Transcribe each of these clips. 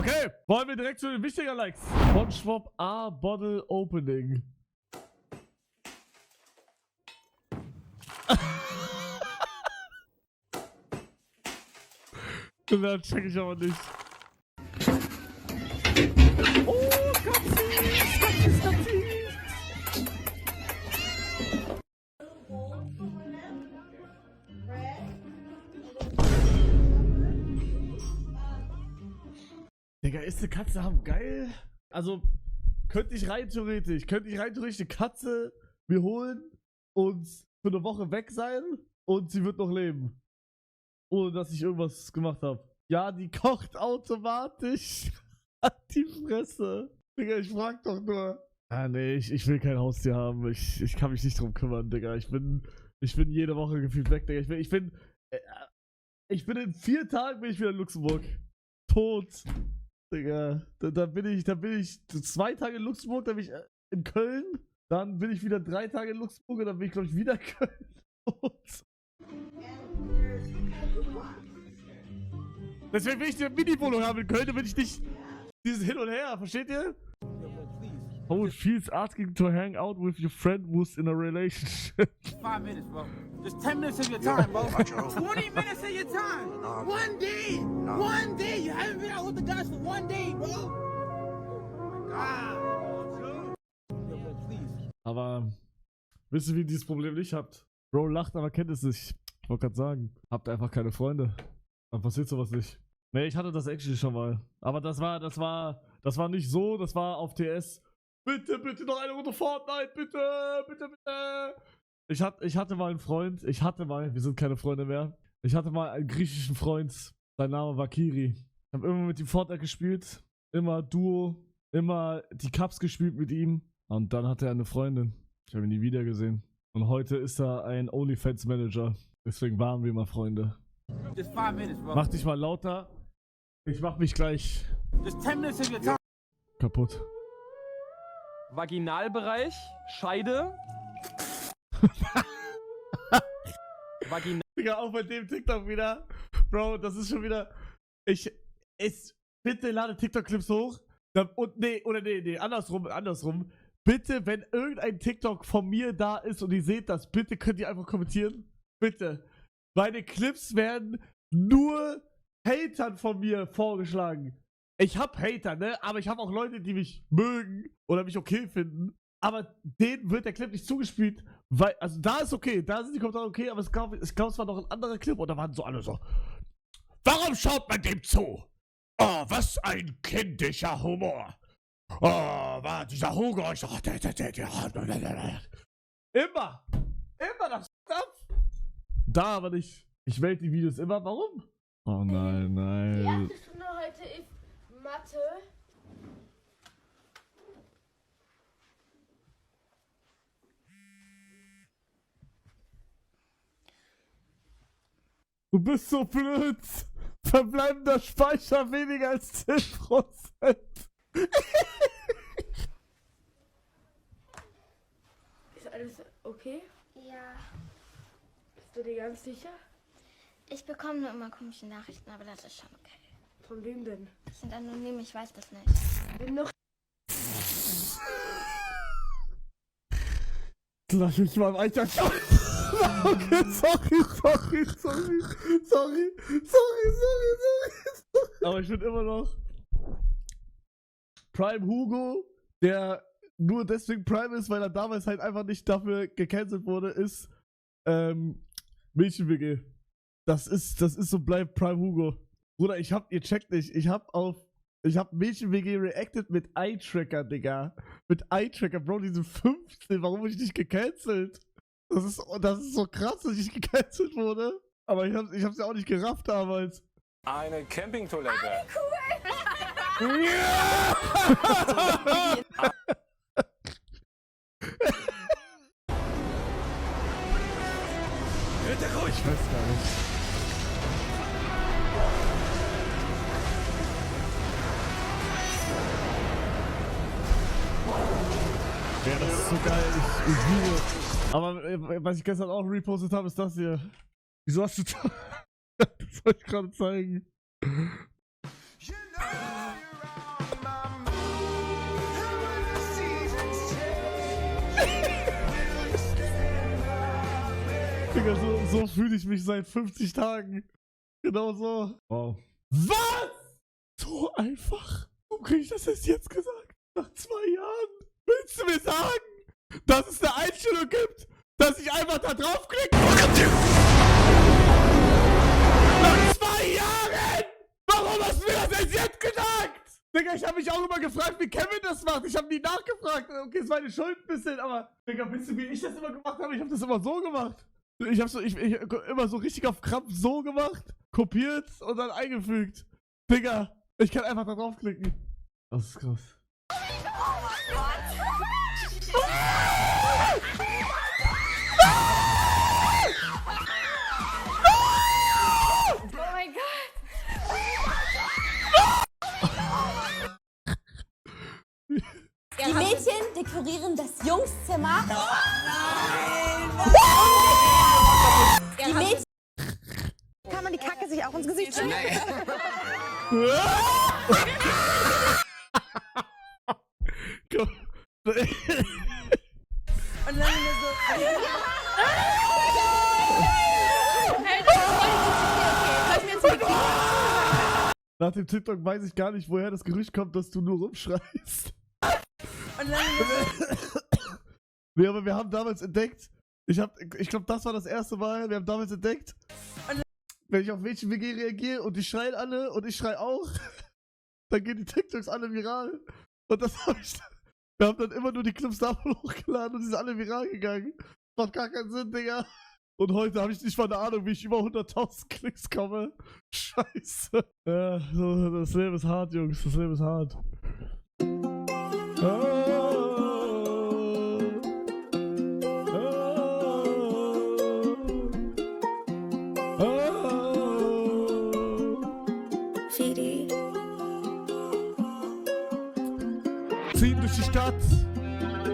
Okay, wollen wir direkt zu den wichtigen Likes. SpongeBob A Bottle Opening. Das check ich aber nicht. Oh, Katzis. Digga, ist eine Katze haben geil? Also, könnte ich rein theoretisch eine Katze mir holen und für eine Woche weg sein und sie wird noch leben. Ohne dass ich irgendwas gemacht habe. Ja, die kocht automatisch. Die Fresse. Digga, ich frag doch nur. Ah, nee, ich will kein Haustier haben. Ich kann mich nicht drum kümmern, Digga. Ich bin jede Woche gefühlt weg, Digga. Ich bin in 4 Tagen bin ich wieder in Luxemburg. Tot. Digga. Da bin ich 2 Tage in Luxemburg, dann bin ich in Köln. Dann bin ich wieder 3 Tage in Luxemburg und dann bin ich, glaube ich, wieder in Köln. Tot. Deswegen will ich eine Mini-Wohnung haben in Köln, damit ich nicht dieses Hin und Her, versteht ihr? How it feels asking to hang out with your friend who's in a relationship. 5 minutes, bro. Just 10 minutes of your time, bro. 20 minutes of your time. One day. One day. You haven't been out with the guys for 1 day, bro. Oh my God. Please. Aber wisst ihr, wie ihr dieses Problem nicht habt? Bro lacht, aber kennt es nicht. Ich wollte gerade sagen, habt einfach keine Freunde. Dann passiert sowas nicht. Nee, ich hatte das actually schon mal. Aber das war nicht so, das war auf TS. Bitte noch eine Runde Fortnite, bitte. Ich hatte mal einen Freund, wir sind keine Freunde mehr. Ich hatte mal einen griechischen Freund, sein Name war Kiri. Ich habe immer mit ihm Fortnite gespielt, immer Duo, immer die Cups gespielt mit ihm. Und dann hatte er eine Freundin. Ich habe ihn nie wieder gesehen. Und heute ist er ein OnlyFans-Manager. Deswegen waren wir mal Freunde. Just 5 minutes, bro. Mach dich mal lauter. Ich mach mich gleich Just 10 minutes of your time. kaputt. Vaginalbereich, Scheide. Digga, auch bei dem TikTok wieder. Bro, das ist schon wieder. Bitte lade TikTok-Clips hoch. Nee, andersrum. Bitte, wenn irgendein TikTok von mir da ist und ihr seht das, bitte könnt ihr einfach kommentieren. Bitte. Meine Clips werden nur Hatern von mir vorgeschlagen. Ich hab Hater, ne? Aber ich habe auch Leute, die mich mögen oder mich okay finden. Aber denen wird der Clip nicht zugespielt, weil, also da ist okay, da sind die Kommentare okay, aber ich glaube, es war noch ein anderer Clip und da waren so alle so: Warum schaut man dem zu? Oh, was ein kindischer Humor. Oh, war dieser Hugo. Immer das ab. Da aber nicht. Ich wähle die Videos immer. Warum? Oh nein. Die erste Stunde heute ist Mathe. Du bist so blöd. Verbleibender Speicher weniger als 10%. Ist alles okay? Ja, Bist du dir ganz sicher? ich bekomme nur immer komische Nachrichten, aber das ist schon okay. Von wem denn? Die sind anonym, ich weiß das nicht. Bin noch. Lass mich mal weiter. Okay, sorry. Aber ich bin immer noch Prime Hugo, der nur deswegen Prime ist, weil er damals halt einfach nicht dafür gecancelt wurde, ist Mädchen-WG. Das ist so, bleibt Prime Hugo. Bruder, ihr checkt nicht, ich hab Mädchen-WG reacted mit Eye-Tracker, Digga. Mit Eye-Tracker, Bro, die sind 15, warum bin ich nicht gecancelt? Das ist so krass, dass ich gecancelt wurde. Aber ich hab's ja auch nicht gerafft damals. Eine Campingtoilette. Ich weiß gar nicht. Ja, das ist so geil. Ich liebe. Aber was ich gestern auch repostet habe, ist das hier. Wieso hast du das? Das soll ich gerade zeigen. Digga, so fühle ich mich seit 50 Tagen. Genau so. Wow. Was? So einfach? Warum krieg ich das erst jetzt gesagt? Nach 2 Jahren? Willst du mir sagen, dass es eine Einstellung gibt, dass ich einfach da draufklicke? Nach 2 Jahren! Warum hast du mir das erst jetzt gesagt? Digga, ich habe mich auch immer gefragt, wie Kevin das macht. Ich habe nie nachgefragt. Okay, es war meine Schuld ein bisschen, aber Digga, wisst ihr, wie ich das immer gemacht habe? Ich habe das immer so gemacht. Ich habe immer so richtig auf Krampf so gemacht, kopiert und dann eingefügt. Digga, ich kann einfach da draufklicken. Das ist krass. Oh mein Gott! Die Mädchen dekorieren das Jungszimmer. Die Mädchen. Kann man die Kacke sich auch ins Gesicht schieben? Und dann so. Nach dem TikTok weiß ich gar nicht, woher das Gerücht kommt, dass du nur rumschreist. Nee, aber wir haben damals entdeckt, ich glaube, das war das erste Mal, wir haben damals entdeckt, wenn ich auf Mädchen-WG reagiere und die schreien alle und ich schreie auch, dann gehen die TikToks alle viral. Und das habe ich dann, wir haben dann immer nur die Clips davon hochgeladen und die sind alle viral gegangen. Macht gar keinen Sinn, Digga. Und heute habe ich nicht mal eine Ahnung, wie ich über 100.000 Klicks komme. Scheiße. Ja, so, das Leben ist hart, Jungs, das Leben ist hart. Fidi. Ziehen durch die Stadt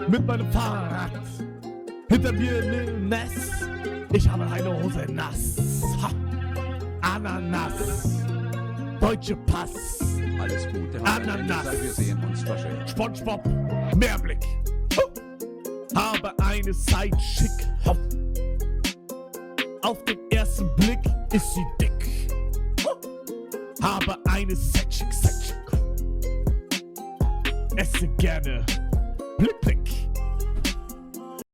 mit meinem Fahrrad. Hinter mir Lil Ness. Ich habe eine Hose nass. Ha. Ananas. Deutsche Pass. Alles Gute. Ananas. Wir sehen uns wahrscheinlich. SpongeBob. Mehrblick. Habe eine Sidechick. Auf den ersten Blick ist sie dick. Habe eine Sidechick. Esse gerne. Blick, Blick.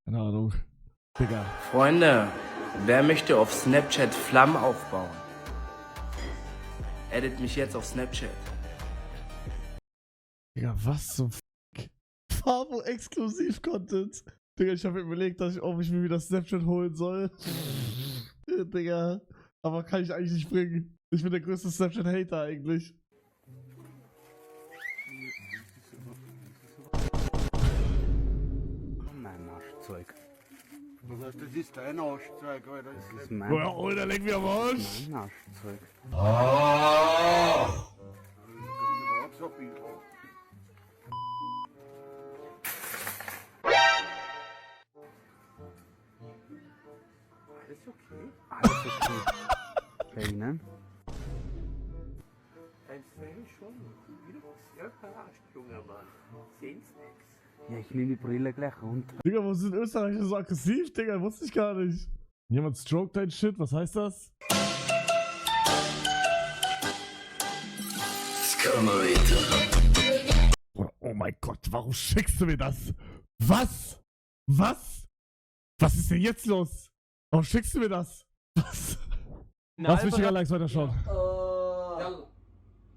Keine Ahnung. Digga. Freunde, wer möchte auf Snapchat Flammen aufbauen? Edit mich jetzt auf Snapchat. Digga, was zum F***? Favo-Exklusiv-Content. Digga, ich habe mir überlegt, ob ich mir wieder Snapchat holen soll. Digga. Aber kann ich eigentlich nicht bringen. Ich bin der größte Snapchat-Hater eigentlich. Mein Arschzeug. Was heißt, das ist dein Arschzeug, Alter. Das ist mein Oder leg mir am Arsch. Arschzeug. Alles okay? Alles okay. Bei Ihnen? Ein Fan schon. Wieder sehr verarscht, junger Mann. Sehen's nix. Ja, ich nehme die Brille gleich runter. Digga, warum sind Österreicher so aggressiv, Digga? Wusste ich gar nicht. Jemand stroked dein Shit, was heißt das? Oh mein Gott, warum schickst du mir das? Was? Was? Was ist denn jetzt los? Warum schickst du mir das? Was? Was wichtiger Likes weiter schauen?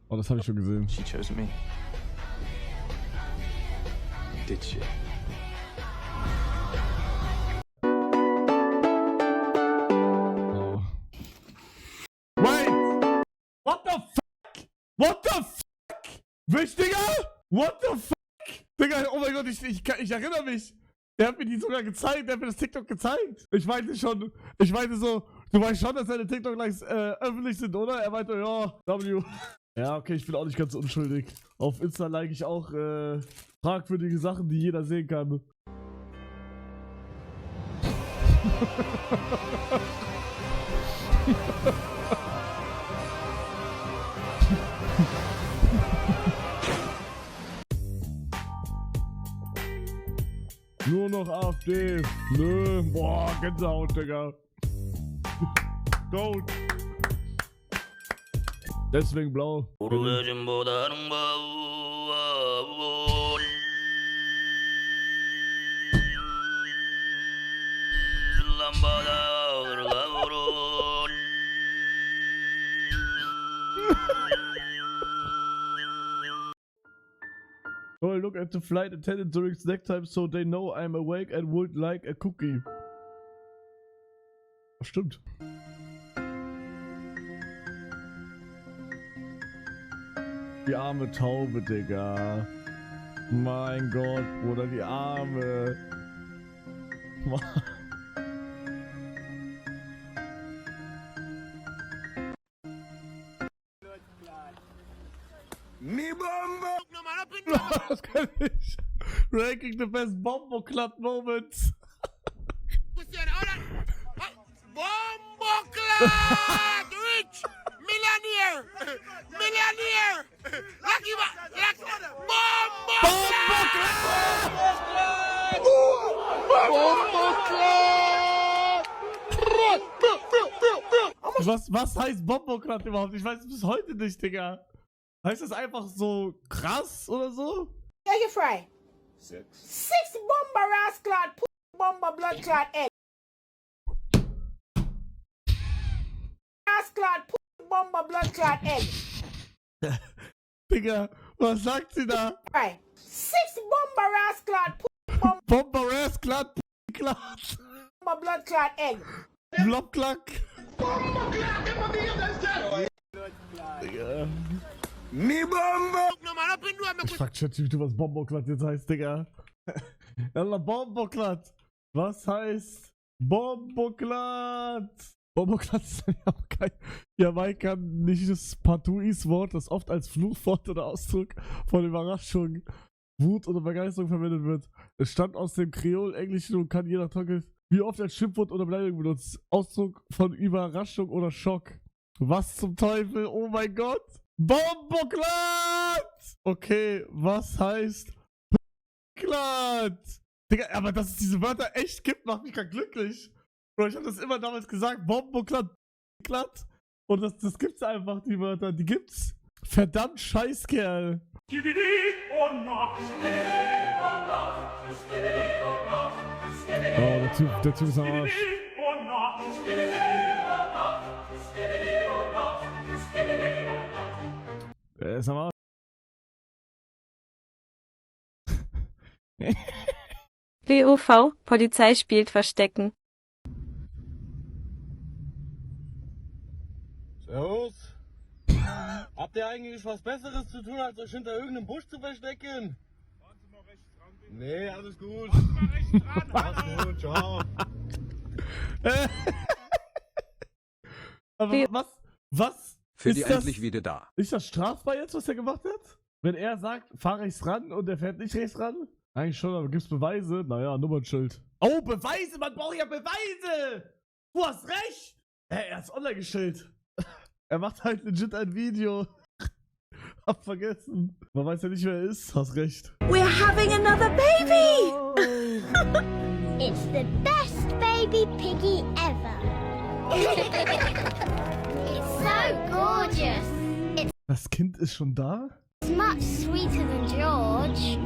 Oh, das habe ich schon gesehen. She chose me. Did she? Oh. Wait! What the fuck? What the fuck? Wichtiger? What the fuck? Digga, oh mein Gott, ich erinnere mich. Der hat mir die sogar gezeigt, der hat mir das TikTok gezeigt. Ich meinte so, du weißt schon, dass deine TikTok-Likes öffentlich sind, oder? Er meinte, ja, W. Ja, okay, ich bin auch nicht ganz unschuldig. Auf Insta like ich auch fragwürdige Sachen, die jeder sehen kann. Nur noch AfD. Nö, boah, Gänsehaut, Digga. Goat. Deswegen blau. Oh, look at the flight attendant during snack time so they know I'm awake and would like a cookie. Das stimmt. Die arme Taube, Digga. Mein Gott, Bruder, die Arme. Das kann ich. Ranking the best Bombo Club moments. Bombo Clat! Rich! Millionaire! Millionaire! Lucky Bombo Clat! Was heißt Bombo Club überhaupt? Ich weiß es bis heute nicht, Digga. Heißt das einfach so krass oder so? Yeah, you fry. 6 bomber ass clot, bomber blood clot egg. Ass clot, bomber blood clot egg. Digga, was sagt sie da? Right. 6 bomber ass clot, Bomber ass clot, bomber blood clot egg. Blobklack. Digga. Me bombo. Ich frag ChatGPT, was Bomboklat jetzt heißt, Digga. Yalla, Bomboklat. Was heißt Bomboklat? Bomboklat ist ja auch kein jamaikanischen Patuis-Wort, das oft als Fluchwort oder Ausdruck von Überraschung, Wut oder Begeisterung verwendet wird. Es stammt aus dem Kreol-Englischen und kann je nach Kontext wie oft als Schimpfwort oder Beleidigung benutzt. Ausdruck von Überraschung oder Schock. Was zum Teufel? Oh mein Gott! Bomboklat! Okay, was heißt Bomboklat? Digga, aber dass es diese Wörter echt gibt, macht mich grad glücklich. Bro, ich hab das immer damals gesagt, Bomboklat, und das gibt's einfach, die Wörter, die gibt's. Verdammt Scheißkerl. Oh, der Typ ist am Arsch. Der ist am Arsch. WOV, Polizei spielt Verstecken. Servus. Habt ihr eigentlich was Besseres zu tun, als euch hinter irgendeinem Busch zu verstecken? Fahren Sie mal rechts dran, bitte. Nee, alles gut. Fahren Sie mal rechts dran. Alles gut, ciao. Aber was Für ist die das? endlich wieder da. Ist das strafbar jetzt, was er gemacht hat? Wenn er sagt, fahr rechts ran und er fährt nicht rechts ran? Eigentlich schon, aber gibt's Beweise? Naja, Nummernschild. Oh, Beweise! Man braucht ja Beweise! Du hast recht! Er hat's online gestellt. Er macht halt legit ein Video. Hab vergessen. Man weiß ja nicht, wer er ist. Hast recht. We're having another baby! It's the best baby piggy ever. It's so gorgeous. Das Kind ist schon da? It's much sweeter than George.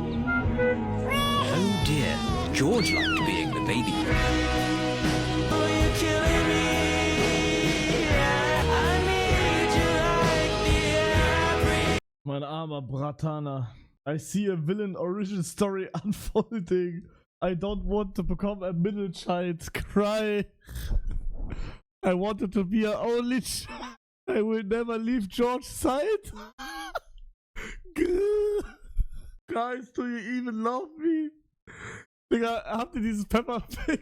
Oh dear. George liked being the baby. Mein armer Bratana. I see a villain origin story unfolding. I don't want to become a middle child. Cry. I wanted to be an only child. I will never leave George's side. Guys, do you even love me? Digga, habt ihr dieses Peppa Pig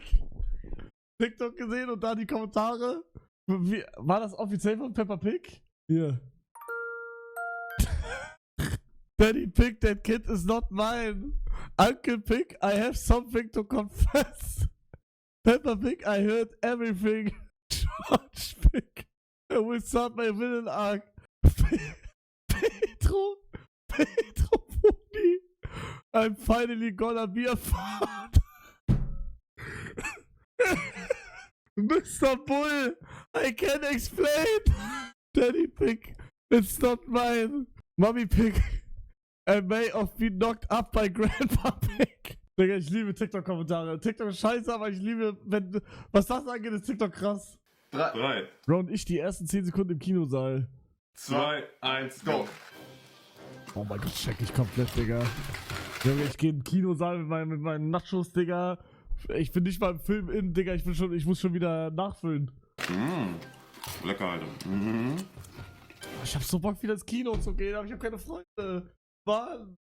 TikTok gesehen und da die Kommentare? Wie, war das offiziell von Peppa Pig? Hier. Daddy Pig, that kid is not mine. Uncle Pig, I have something to confess. Peppa Pig, I heard everything. George Pig, I will start my villain arc. Pedro Pony, I'm finally gonna be a father. Mr. Bull, I can't explain. Daddy Pig, it's not mine. Mommy Pig, I may have been knocked up by Grandpa Pig. Digga, ich liebe TikTok-Kommentare. TikTok ist scheiße, aber ich liebe, wenn, was das angeht, ist TikTok krass. 3, Bro und ich die ersten 10 Sekunden im Kinosaal. 2, 1, go. Oh mein Gott, check ich komplett, Digga. Junge, ich gehe in den Kinosaal mit meinen Nachos, Digga. Ich bin nicht mal im Film in, Digga. Ich muss schon wieder nachfüllen. Lecker, Alter. Ich hab so Bock, wieder ins Kino zu gehen, aber ich hab keine Freunde. Mann.